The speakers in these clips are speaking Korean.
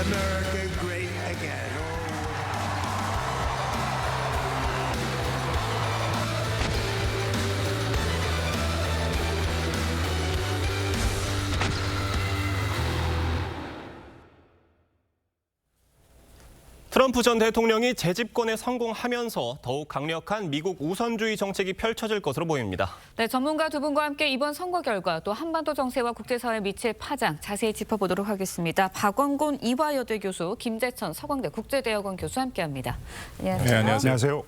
America great again. 트럼프 전 대통령이 재집권에 성공하면서 더욱 강력한 미국 우선주의 정책이 펼쳐질 것으로 보입니다. 네, 전문가 두 분과 함께 이번 선거 결과 또 한반도 정세와 국제사회에 미칠 파장 자세히 짚어보도록 하겠습니다. 박원곤 이화여대 교수, 김재천 서강대 국제대학원 교수 함께합니다. 안녕하세요. 네, 안녕하세요.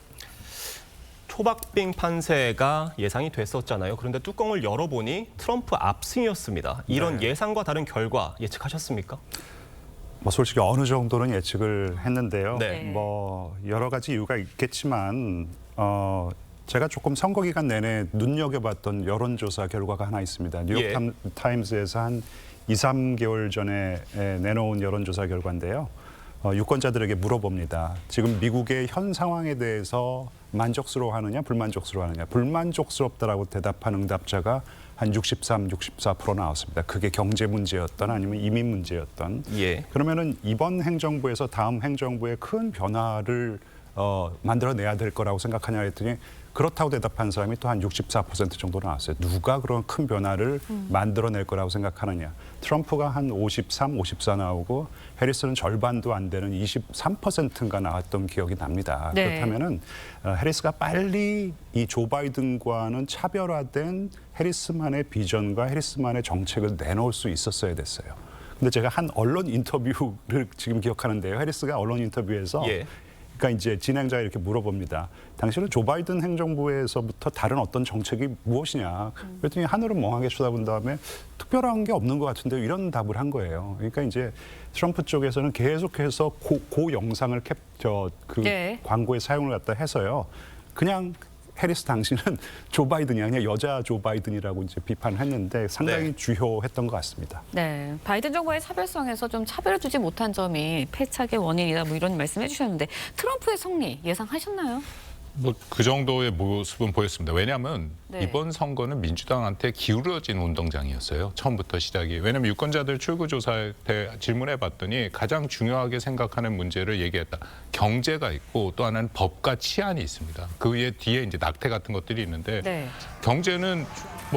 초박빙 판세가 예상이 됐었잖아요. 그런데 뚜껑을 열어보니 트럼프 압승이었습니다. 이런 예상과 다른 결과 예측하셨습니까? 솔직히 어느 정도는 예측을 했는데요. 네. 여러 가지 이유가 있겠지만 제가 조금 선거 기간 내내 눈여겨봤던 여론조사 결과가 하나 있습니다. 뉴욕 타임스에서 한 2, 3개월 전에 내놓은 여론조사 결과인데요. 유권자들에게 물어봅니다. 지금 미국의 현 상황에 대해서 만족스러워하느냐, 불만족스러워하느냐. 불만족스럽다라고 대답한 응답자가 한 63, 64% 나왔습니다. 그게 경제 문제였던 아니면 이민 문제였던. 그러면은 이번 행정부에서 다음 행정부에 큰 변화를 만들어내야 될 거라고 생각하냐 했더니 그렇다고 대답한 사람이 또 한 64% 정도 나왔어요. 누가 그런 큰 변화를 만들어낼 거라고 생각하느냐. 트럼프가 한 53, 54 나오고 해리스는 절반도 안 되는 23%인가 나왔던 기억이 납니다. 네. 그렇다면은 해리스가 빨리 이 조 바이든과는 차별화된 해리스만의 비전과 해리스만의 정책을 내놓을 수 있었어야 됐어요. 근데 제가 한 언론 인터뷰를 지금 기억하는데요. 해리스가 언론 인터뷰에서 그러니까 이제 진행자가 이렇게 물어봅니다. 당신은 조 바이든 행정부에서부터 다른 어떤 정책이 무엇이냐. 그랬더니 하늘을 멍하게 쳐다본 다음에 특별한 게 없는 것 같은데 이런 답을 한 거예요. 그러니까 이제 트럼프 쪽에서는 계속해서 그 영상을 광고에 사용을 갖다 해서요. 그냥 해리스 당신은 조 바이든이 아니라 여자 조 바이든이라고 이제 비판을 했는데 상당히 주요했던 것 같습니다. 네, 바이든 정부의 차별성에서 좀 차별을 두지 못한 점이 패착의 원인이다 뭐 이런 말씀해 주셨는데 트럼프의 승리 예상하셨나요? 그 정도의 모습은 보였습니다. 왜냐하면 이번 선거는 민주당한테 기울어진 운동장이었어요. 처음부터 시작이. 왜냐하면 유권자들 출구조사 때 질문해봤더니 가장 중요하게 생각하는 문제를 얘기했다. 경제가 있고 또 하나는 법과 치안이 있습니다. 그 위에 뒤에 이제 낙태 같은 것들이 있는데 경제는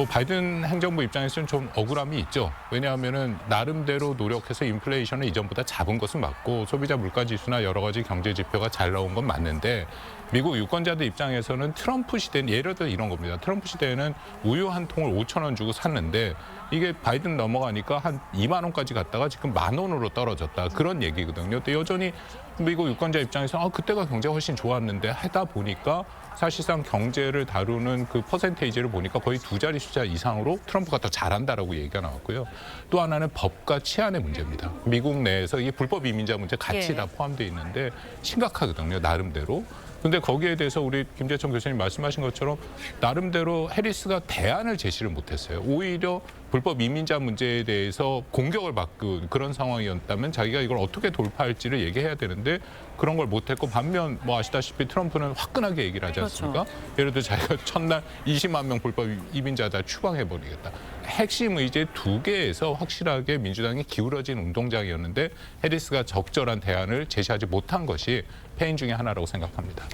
바이든 행정부 입장에서는 좀 억울함이 있죠. 왜냐하면은 나름대로 노력해서 인플레이션을 이전보다 잡은 것은 맞고 소비자 물가지수나 여러 가지 경제 지표가 잘 나온 건 맞는데 미국 유권자들 입장에서는 트럼프 시대는 예를 들어 이런 겁니다. 트럼프 시대에는 우유 한 통을 5,000원 주고 샀는데 이게 바이든 넘어가니까 한 2만 원까지 갔다가 지금 10,000원으로 떨어졌다. 그런 얘기거든요. 또 여전히 미국 유권자 입장에서 그때가 경제가 훨씬 좋았는데 하다 보니까 사실상 경제를 다루는 그 퍼센테이지를 보니까 거의 두 자리 숫자 이상으로 트럼프가 더 잘한다라고 얘기가 나왔고요. 또 하나는 법과 치안의 문제입니다. 미국 내에서 이게 불법 이민자 문제 같이 다 포함되어 있는데 심각하거든요. 나름대로. 근데 거기에 대해서 우리 김재천 교수님 말씀하신 것처럼 나름대로 해리스가 대안을 제시를 못했어요. 오히려 불법 이민자 문제에 대해서 공격을 받고 그런 상황이었다면 자기가 이걸 어떻게 돌파할지를 얘기해야 되는데 그런 걸 못했고 반면 아시다시피 트럼프는 화끈하게 얘기를 하지 않습니까? 예를 들어 자기가 첫날 20만 명 불법 이민자 다 추방해버리겠다. 핵심 의제 두 개에서 확실하게 민주당이 기울어진 운동장이었는데 해리스가 적절한 대안을 제시하지 못한 것이 패인 중에 하나라고 생각합니다.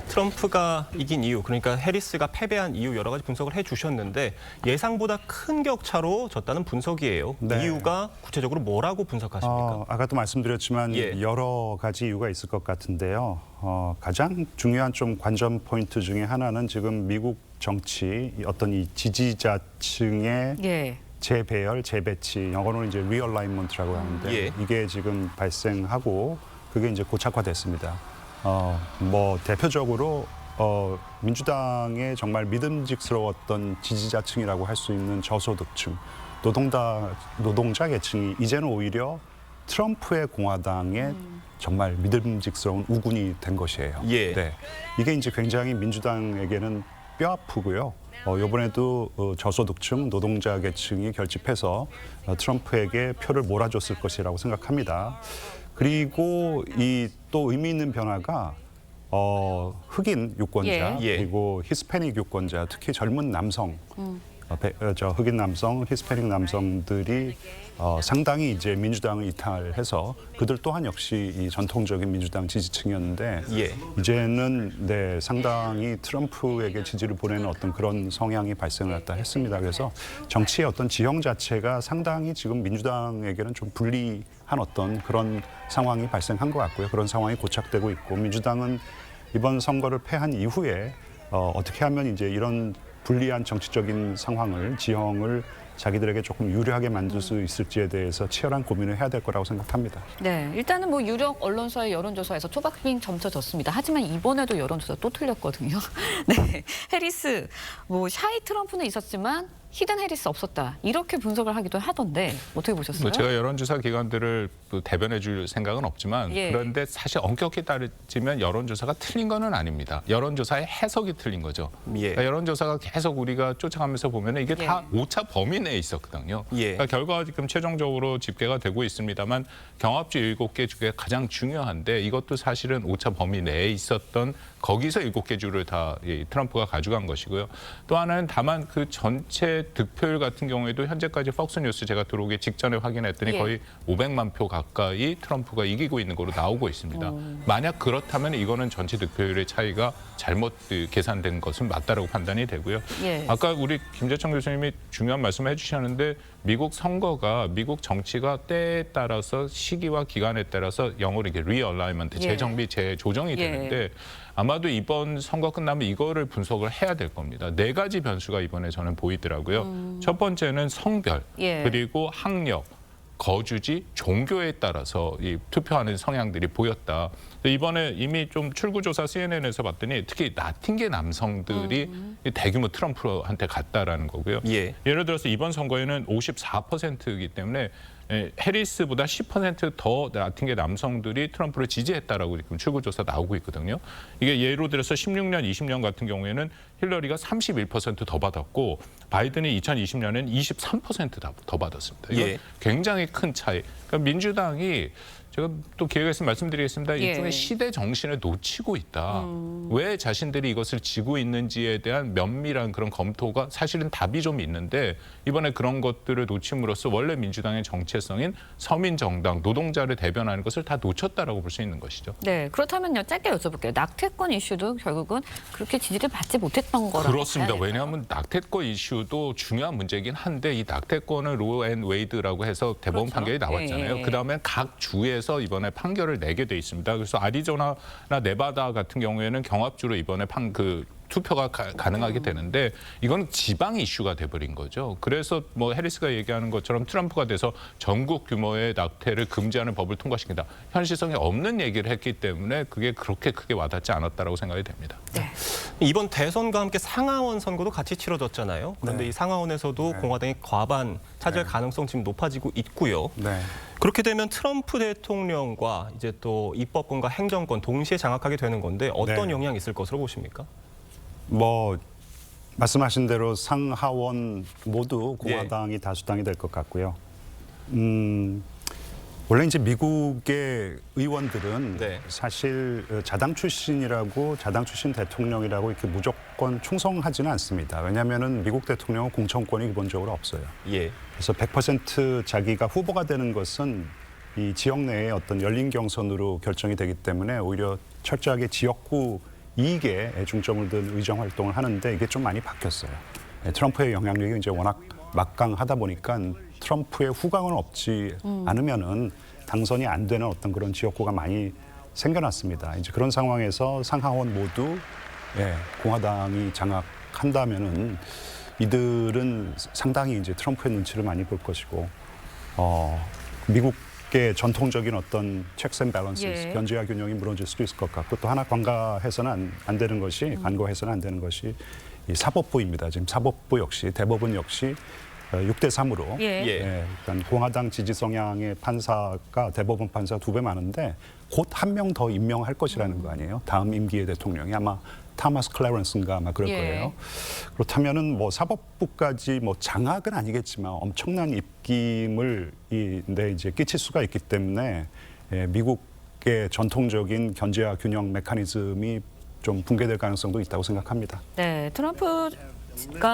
트럼프가 이긴 이유, 그러니까 해리스가 패배한 이유 여러 가지 분석을 해주셨는데 예상보다 큰 격차로 졌다는 분석이에요. 이유가 구체적으로 뭐라고 분석하십니까? 아까도 말씀드렸지만 여러 가지 이유가 있을 것 같은데요. 가장 중요한 좀 관전 포인트 중에 하나는 지금 미국 정치 어떤 이 지지자층의 재배열, 재배치, 영어로는 이제 리얼라이먼트라고 하는데 이게 지금 발생하고 그게 이제 고착화됐습니다. 대표적으로 민주당의 정말 믿음직스러웠던 지지자층이라고 할 수 있는 저소득층, 노동자 계층이 이제는 오히려 트럼프의 공화당에 정말 믿음직스러운 우군이 된 것이에요. 이게 이제 굉장히 민주당에게는 뼈 아프고요. 이번에도 저소득층, 노동자 계층이 결집해서 트럼프에게 표를 몰아줬을 것이라고 생각합니다. 그리고 이 또 의미 있는 변화가 흑인 유권자 그리고 히스패닉 유권자, 특히 젊은 남성 흑인 남성, 히스패닉 남성들이 상당히 이제 민주당을 이탈해서 그들 또한 역시 이 전통적인 민주당 지지층이었는데 예. 이제는 상당히 트럼프에게 지지를 보내는 어떤 그런 성향이 발생을 했다 했습니다. 그래서 정치의 어떤 지형 자체가 상당히 지금 민주당에게는 좀 불리한 어떤 그런 상황이 발생한 것 같고요. 그런 상황이 고착되고 있고 민주당은 이번 선거를 패한 이후에 어떻게 하면 이제 이런 불리한 정치적인 상황을 지형을 자기들에게 조금 유리하게 만들 수 있을지에 대해서 치열한 고민을 해야 될 거라고 생각합니다. 네, 일단은 뭐 유력 언론사의 여론조사에서 초박빙 점쳐졌습니다. 하지만 이번에도 여론조사 또 틀렸거든요. 네, 해리스, 뭐 샤이 트럼프는 있었지만 히든 해리스 없었다. 이렇게 분석을 하기도 하던데 어떻게 보셨어요? 제가 여론조사 기관들을 또 대변해 줄 생각은 없지만 예. 그런데 사실 엄격히 따지면 여론조사가 틀린 거는 아닙니다. 여론조사의 해석이 틀린 거죠. 예. 그러니까 여론조사가 계속 우리가 쫓아가면서 보면 이게 예. 다 오차 범위 내에 있었거든요. 예. 그러니까 결과가 지금 최종적으로 집계가 되고 있습니다만 경합주 7개 중에 가장 중요한데 이것도 사실은 오차 범위 내에 있었던 거기서 7개 주를 다 트럼프가 가져간 것이고요. 또 하나는 다만 그 전체 득표율 같은 경우에도 현재까지 폭스뉴스 제가 들어오기 직전에 확인했더니 예. 거의 500만 표 가까이 트럼프가 이기고 있는 거로 나오고 있습니다. 만약 그렇다면 이거는 전체 득표율의 차이가 잘못 계산된 것은 맞다라고 판단이 되고요. 예. 아까 우리 김재청 교수님이 중요한 말씀을 해주셨는데 미국 선거가 미국 정치가 때에 따라서 시기와 기간에 따라서 영어로 이게 리얼라이먼트, 예. 재정비, 재조정이 예. 되는데 아마도 이번 선거 끝나면 이거를 분석을 해야 될 겁니다. 4가지 변수가 이번에 저는 보이더라고요. 첫 번째는 성별, 예. 그리고 학력, 거주지, 종교에 따라서 이 투표하는 성향들이 보였다. 이번에 이미 좀 출구조사 CNN에서 봤더니 특히 라틴계 남성들이 대규모 트럼프한테 갔다라는 거고요. 예. 예를 들어서 이번 선거에는 54%이기 때문에 해리스보다 10%더 라틴계 남성들이 트럼프를 지지했다라고 지금 출구조사 나오고 있거든요. 이게 예로 들어서 16년, 20년 같은 경우에는 힐러리가 31%더 받았고 바이든이 2020년에는 23%더 받았습니다. 이거 예. 굉장히 큰 차이. 그러니까 민주당이 제가 또 기회가 있으면 말씀드리겠습니다. 예. 일종의 시대 정신을 놓치고 있다. 왜 자신들이 이것을 지고 있는지에 대한 면밀한 그런 검토가 사실은 답이 좀 있는데 이번에 그런 것들을 놓침으로써 원래 민주당의 정체성인 서민정당, 노동자를 대변하는 것을 다 놓쳤다라고 볼 수 있는 것이죠. 네, 그렇다면요. 짧게 여쭤볼게요. 낙태권 이슈도 결국은 그렇게 지지를 받지 못했던 거라고 그렇습니다. 봐야 될까요? 왜냐하면 낙태권 이슈도 중요한 문제이긴 한데 이 낙태권은 로 앤 웨이드라고 해서 대법원 그렇죠. 판결이 나왔잖아요. 예. 그다음에 각 주에서 이번에 판결을 내게 돼 있습니다. 그래서 아리조나나 네바다 같은 경우에는 경합주로 이번에 투표가 가능하게 되는데 이건 지방 이슈가 돼버린 거죠. 그래서 뭐 해리스가 얘기하는 것처럼 트럼프가 돼서 전국 규모의 낙태를 금지하는 법을 통과시킨다. 현실성이 없는 얘기를 했기 때문에 그게 그렇게 크게 와닿지 않았다라고 생각이 됩니다. 네. 이번 대선과 함께 상하원 선거도 같이 치러졌잖아요. 그런데 이 상하원에서도 공화당이 과반 차지할 가능성 지금 높아지고 있고요. 네. 그렇게 되면 트럼프 대통령과 이제 또 입법권과 행정권 동시에 장악하게 되는 건데 어떤 네. 영향이 있을 것으로 보십니까? 뭐 말씀하신 대로 상하원 모두 공화당이 다수당이 될 것 같고요. 원래 이제 미국의 의원들은 네. 사실 자당 출신이라고 자당 출신 대통령이라고 이렇게 무조건 충성하지는 않습니다. 왜냐하면은 미국 대통령은 공천권이 기본적으로 없어요. 예. 그래서 100% 자기가 후보가 되는 것은 이 지역 내의 어떤 열린 경선으로 결정이 되기 때문에 오히려 철저하게 지역구 이익에 중점을 둔 의정 활동을 하는데 이게 좀 많이 바뀌었어요. 트럼프의 영향력이 이제 워낙 막강하다 보니까 트럼프의 후광은 없지 않으면은 당선이 안 되는 어떤 그런 지역구가 많이 생겨났습니다. 이제 그런 상황에서 상하원 모두 공화당이 장악한다면은 이들은 상당히 이제 트럼프의 눈치를 많이 볼 것이고 미국의 전통적인 어떤 checks and balances, 예. 견제와 균형이 무너질 수도 있을 것 같고 또 하나 간과해서는 안 되는 것이 간과해서는 안 되는 것이 이 사법부입니다. 지금 사법부 역시 대법원 역시 6대3으로 예. 그러니까 공화당 지지 성향의 판사가 대법원 판사 2배 많은데 곧 한 명 더 임명할 것이라는 거 아니에요? 다음 임기의 대통령이 아마 타마스 클래런스인가 아마 그럴 예. 거예요. 그렇다면은 뭐 사법부까지 뭐 장악은 아니겠지만 엄청난 입김을 이제 끼칠 수가 있기 때문에 미국의 전통적인 견제와 균형 메커니즘이 좀 붕괴될 가능성도 있다고 생각합니다. 네, 트럼프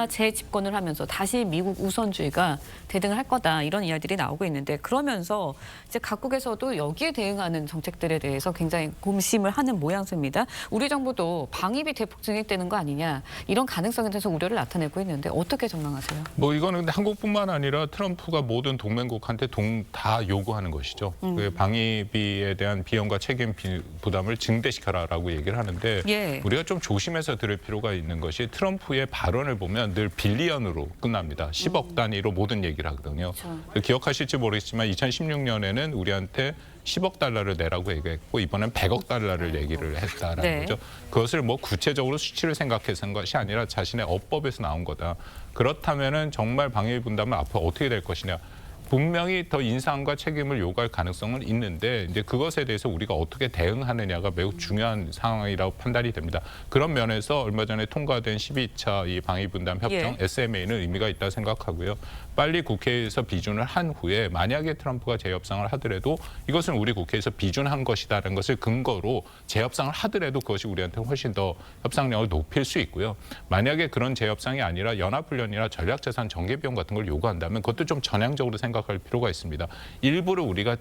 재집권을 하면서 다시 미국 우선주의가 대등을 할 거다 이런 이야기들이 나오고 있는데 그러면서 이제 각국에서도 여기에 대응하는 정책들에 대해서 굉장히 고심을 하는 모양새입니다. 우리 정부도 방위비 대폭 증액되는 거 아니냐 이런 가능성에 대해서 우려를 나타내고 있는데 어떻게 전망하세요? 뭐 이거는 근데 한국뿐만 아니라 트럼프가 모든 동맹국한테 다 요구하는 것이죠. 그 방위비에 대한 비용과 책임 부담을 증대시켜라라고 얘기를 하는데 예. 우리가 좀 조심해서 들을 필요가 있는 것이 트럼프의 발언을 보면 늘 빌리언으로 끝납니다. 10억 단위로 모든 얘기를 하거든요. 그렇죠. 기억하실지 모르겠지만 2016년에는 우리한테 10억 달러를 내라고 얘기했고 이번엔 100억 달러를 얘기를 했다라는 네. 거죠. 그것을 뭐 구체적으로 수치를 생각해서 한 것이 아니라 자신의 어법에서 나온 거다. 그렇다면은 정말 방위비 분담은 앞으로 어떻게 될 것이냐. 분명히 더 인상과 책임을 요구할 가능성은 있는데 이제 그것에 대해서 우리가 어떻게 대응하느냐가 매우 중요한 상황이라고 판단이 됩니다. 그런 면에서 얼마 전에 통과된 12차 이 방위 분담 협정 예. SMA는 의미가 있다 생각하고요. 빨리 국회에서 비준을 한 후에 만약에 트럼프가 재협상을 하더라도 이것은 우리 국회에서 비준한 것이다라는 것을 근거로 재협상을 하더라도 그것이 우리한테 훨씬 더 협상력을 높일 수 있고요. 만약에 그런 재협상이 아니라 연합훈련이나 전략자산 전개비용 같은 걸 요구한다면 그것도 좀 전향적으로 생각할 필요가 있습니다. 일부러 우리가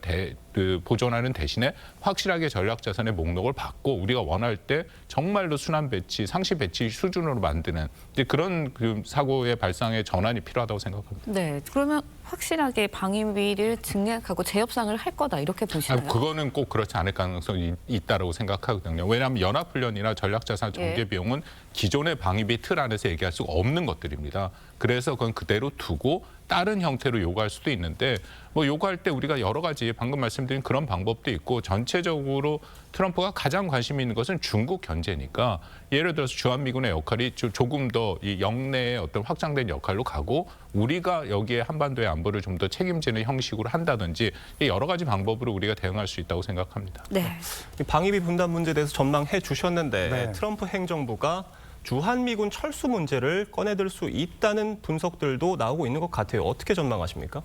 보존하는 대신에 확실하게 전략자산의 목록을 받고 우리가 원할 때 정말로 순환 배치, 상시 배치 수준으로 만드는 이제 그런 그 사고의 발상의 전환이 필요하다고 생각합니다. 네, 그러면 확실하게 방위비를 증액하고 재협상을 할 거다 이렇게 보시나요? 그거는 꼭 그렇지 않을 가능성이 있다고 생각하거든요. 왜냐하면 연합훈련이나 전략자산 전개비용은 기존의 방위비 틀 안에서 얘기할 수가 없는 것들입니다. 그래서 그건 그대로 두고 다른 형태로 요구할 수도 있는데 뭐 요구할 때 우리가 여러 가지 방금 말씀드린 그런 방법도 있고 전체적으로 트럼프가 가장 관심 있는 것은 중국 견제니까 예를 들어서 주한미군의 역할이 조금 더 이 영내의 어떤 확장된 역할로 가고 우리가 여기에 한반도의 안보를 좀 더 책임지는 형식으로 한다든지 여러 가지 방법으로 우리가 대응할 수 있다고 생각합니다. 네. 이 방위비 분담 문제에 대해서 전망해 주셨는데 네. 트럼프 행정부가 주한미군 철수 문제를 꺼내들 수 있다는 분석들도 나오고 있는 것 같아요. 어떻게 전망하십니까?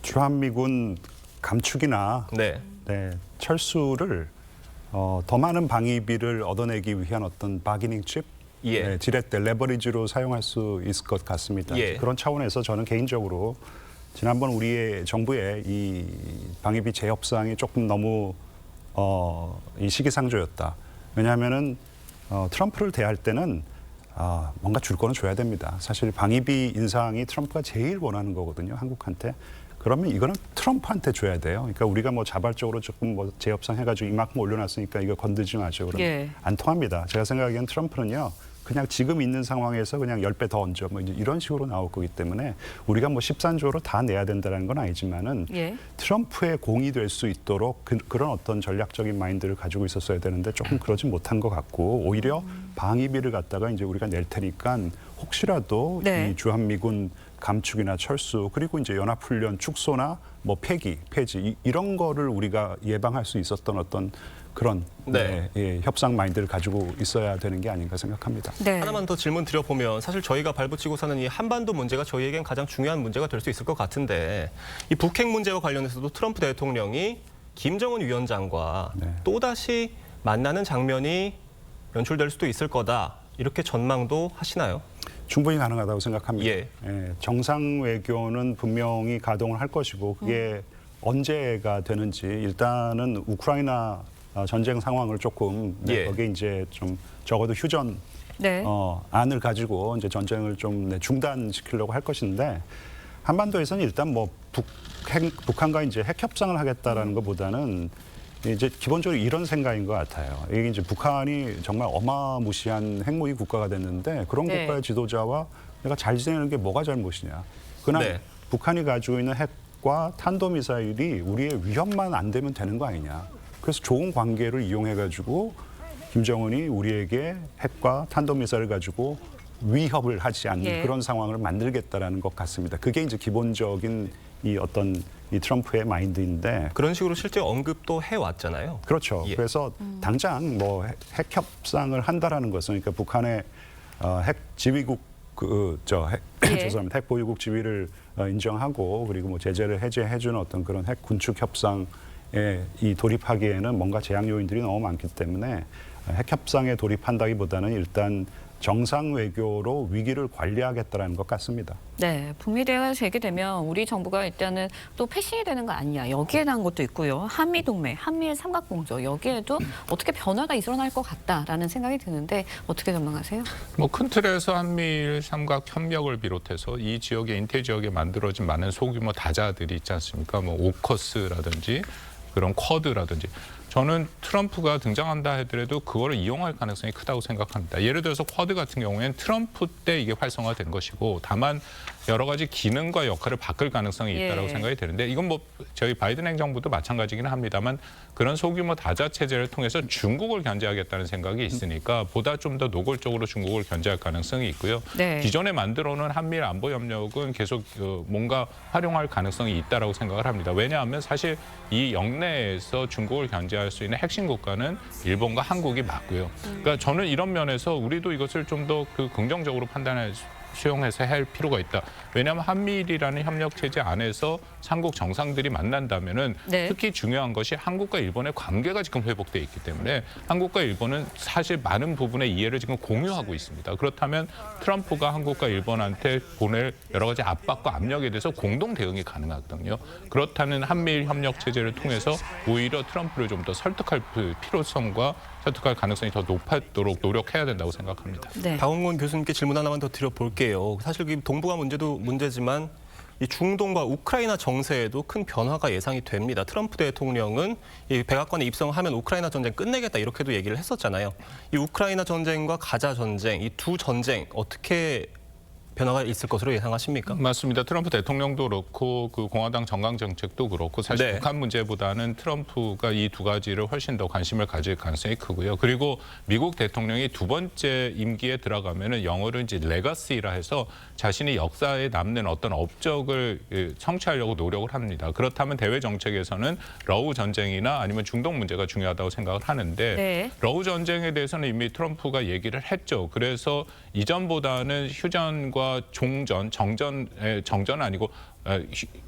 주한미군 감축이나 네. 철수를 더 많은 방위비를 얻어내기 위한 어떤 바기닝 칩, 예. 지렛대, 레버리지로 사용할 수 있을 것 같습니다. 예. 그런 차원에서 저는 개인적으로 지난번 우리의 정부의 이 방위비 재협상이 조금 너무 이 시기상조였다. 왜냐하면은 트럼프를 대할 때는 뭔가 줄 거는 줘야 됩니다. 사실 방위비 인상이 트럼프가 제일 원하는 거거든요, 한국한테. 그러면 이거는 트럼프한테 줘야 돼요. 그러니까 우리가 뭐 자발적으로 조금 뭐 재협상 해가지고 이만큼 올려놨으니까 이거 건들지 마죠. 그러면 예. 안 통합니다. 제가 생각하기엔 트럼프는요, 그냥 지금 있는 상황에서 그냥 10배 더 얹어 뭐 이런 식으로 나올 거기 때문에 우리가 뭐 13조로 다 내야 된다는 건 아니지만은 예. 트럼프의 공이 될 수 있도록 그런 어떤 전략적인 마인드를 가지고 있었어야 되는데 조금 그러지 못한 것 같고 오히려 방위비를 갖다가 이제 우리가 낼 테니까 혹시라도 네. 이 주한미군 감축이나 철수 그리고 이제 연합훈련 축소나 뭐 폐지 이런 거를 우리가 예방할 수 있었던 어떤 그런 네. 협상 마인드를 가지고 있어야 되는 게 아닌가 생각합니다. 네. 하나만 더 질문 드려보면 사실 저희가 발붙이고 사는 이 한반도 문제가 저희에겐 가장 중요한 문제가 될 수 있을 것 같은데 이 북핵 문제와 관련해서도 트럼프 대통령이 김정은 위원장과 네. 또다시 만나는 장면이 연출될 수도 있을 거다 이렇게 전망도 하시나요? 충분히 가능하다고 생각합니다. 예. 정상 외교는 분명히 가동을 할 것이고 그게 언제가 되는지 일단은 우크라이나 전쟁 상황을 조금 예. 거기에 이제 좀 적어도 휴전 네. 안을 가지고 이제 전쟁을 좀 중단시키려고 할 것인데 한반도에서는 일단 뭐 북한과 이제 핵 협상을 하겠다라는 것보다는 이제 기본적으로 이런 생각인 것 같아요. 이게 이제 북한이 정말 어마무시한 핵무기 국가가 됐는데 그런 네. 국가의 지도자와 내가 잘 지내는 게 뭐가 잘못이냐. 그러나 네. 북한이 가지고 있는 핵과 탄도미사일이 우리의 위협만 안 되면 되는 거 아니냐. 그래서 좋은 관계를 이용해가지고 김정은이 우리에게 핵과 탄도미사일을 가지고 위협을 하지 않는 예. 그런 상황을 만들겠다라는 것 같습니다. 그게 이제 기본적인 이 어떤 이 트럼프의 마인드인데 그런 식으로 실제 언급도 해왔잖아요. 그렇죠. 예. 그래서 당장 뭐 핵 협상을 한다라는 것은 그러니까 북한의 핵 지휘국 예. 죄송합니다. 핵 보유국 지위를 인정하고 그리고 뭐 제재를 해제해주는 어떤 그런 핵 군축 협상에 이 돌입하기에는 뭔가 제약 요인들이 너무 많기 때문에 핵 협상에 돌입한다기보다는 일단 정상 외교로 위기를 관리하겠다라는 것 같습니다. 네, 북미 대화가 재개되면 우리 정부가 일단은 또 패싱이 되는 거 아니냐 여기에 대한 것도 있고요. 한미 동맹, 한미의 삼각공조 여기에도 어떻게 변화가 일어날 것 같다라는 생각이 드는데 어떻게 전망하세요? 뭐 큰 틀에서 한미일 삼각 협력을 비롯해서 이 지역에 인태 지역에 만들어진 많은 소규모 다자들이 있지 않습니까? 뭐 오커스라든지 그런 쿼드라든지 저는 트럼프가 등장한다 하더라도 그거를 이용할 가능성이 크다고 생각합니다. 예를 들어서 쿼드 같은 경우에는 트럼프 때 이게 활성화된 것이고 다만 여러 가지 기능과 역할을 바꿀 가능성이 있다고 생각이 되는데 이건 뭐 저희 바이든 행정부도 마찬가지기는 합니다만 그런 소규모 다자 체제를 통해서 중국을 견제하겠다는 생각이 있으니까 보다 좀 더 노골적으로 중국을 견제할 가능성이 있고요. 네. 기존에 만들어놓은 한미일 안보 협력은 계속 뭔가 활용할 가능성이 있다고 생각을 합니다. 왜냐하면 사실 이 영내에서 중국을 견제할 수 있는 핵심 국가는 일본과 한국이 맞고요. 그러니까 저는 이런 면에서 우리도 이것을 좀 더 긍정적으로 판단할 수용해서 할 필요가 있다. 왜냐하면 한미일이라는 협력 체제 안에서 삼국 정상들이 만난다면은 네. 특히 중요한 것이 한국과 일본의 관계가 지금 회복돼 있기 때문에 한국과 일본은 사실 많은 부분의 이해를 지금 공유하고 있습니다. 그렇다면 트럼프가 한국과 일본한테 보낼 여러 가지 압박과 압력에 대해서 공동 대응이 가능하거든요. 그렇다는 한미일 협력 체제를 통해서 오히려 트럼프를 좀 더 설득할 필요성과 설득할 가능성이 더 높도록 노력해야 된다고 생각합니다. 네. 박원곤 교수님께 질문 하나만 더 드려볼게요. 사실 이 동북아 문제도 문제지만 이 중동과 우크라이나 정세에도 큰 변화가 예상이 됩니다. 트럼프 대통령은 이 백악관에 입성하면 우크라이나 전쟁 끝내겠다 이렇게도 얘기를 했었잖아요. 이 우크라이나 전쟁과 가자 전쟁, 이 두 전쟁 어떻게 변화가 있을 것으로 예상하십니까? 맞습니다. 트럼프 대통령도 그렇고 그 공화당 정강 정책도 그렇고 사실 네. 북한 문제보다는 트럼프가 이 두 가지를 훨씬 더 관심을 가질 가능성이 크고요. 그리고 미국 대통령이 두 번째 임기에 들어가면은 영어로 이제 레거시라 해서 자신이 역사에 남는 어떤 업적을 성취하려고 노력을 합니다. 그렇다면 대외 정책에서는 러우 전쟁이나 아니면 중동 문제가 중요하다고 생각을 하는데 네. 러우 전쟁에 대해서는 이미 트럼프가 얘기를 했죠. 그래서 이전보다는 휴전과 정전은 아니고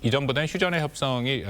이전보다는 휴전의 협상이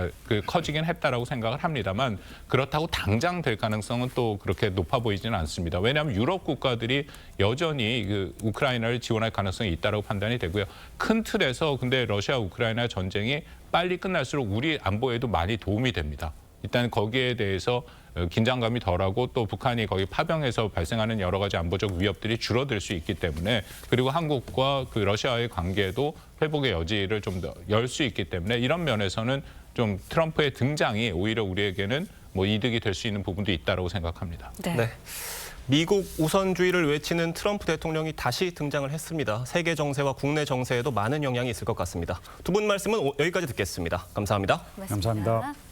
커지긴 했다라고 생각을 합니다만 그렇다고 당장 될 가능성은 또 그렇게 높아 보이지는 않습니다. 왜냐하면 유럽 국가들이 여전히 그 우크라이나를 지원할 가능성이 있다라고 판단이 되고요. 큰 틀에서 근데 러시아 우크라이나 전쟁이 빨리 끝날수록 우리 안보에도 많이 도움이 됩니다. 일단 거기에 대해서 긴장감이 덜하고 또 북한이 거기 파병해서 발생하는 여러 가지 안보적 위협들이 줄어들 수 있기 때문에 그리고 한국과 그 러시아의 관계도 회복의 여지를 좀 더 열 수 있기 때문에 이런 면에서는 좀 트럼프의 등장이 오히려 우리에게는 뭐 이득이 될 수 있는 부분도 있다고 생각합니다. 네. 네. 미국 우선주의를 외치는 트럼프 대통령이 다시 등장을 했습니다. 세계 정세와 국내 정세에도 많은 영향이 있을 것 같습니다. 두 분 말씀은 여기까지 듣겠습니다. 감사합니다. 고맙습니다. 감사합니다.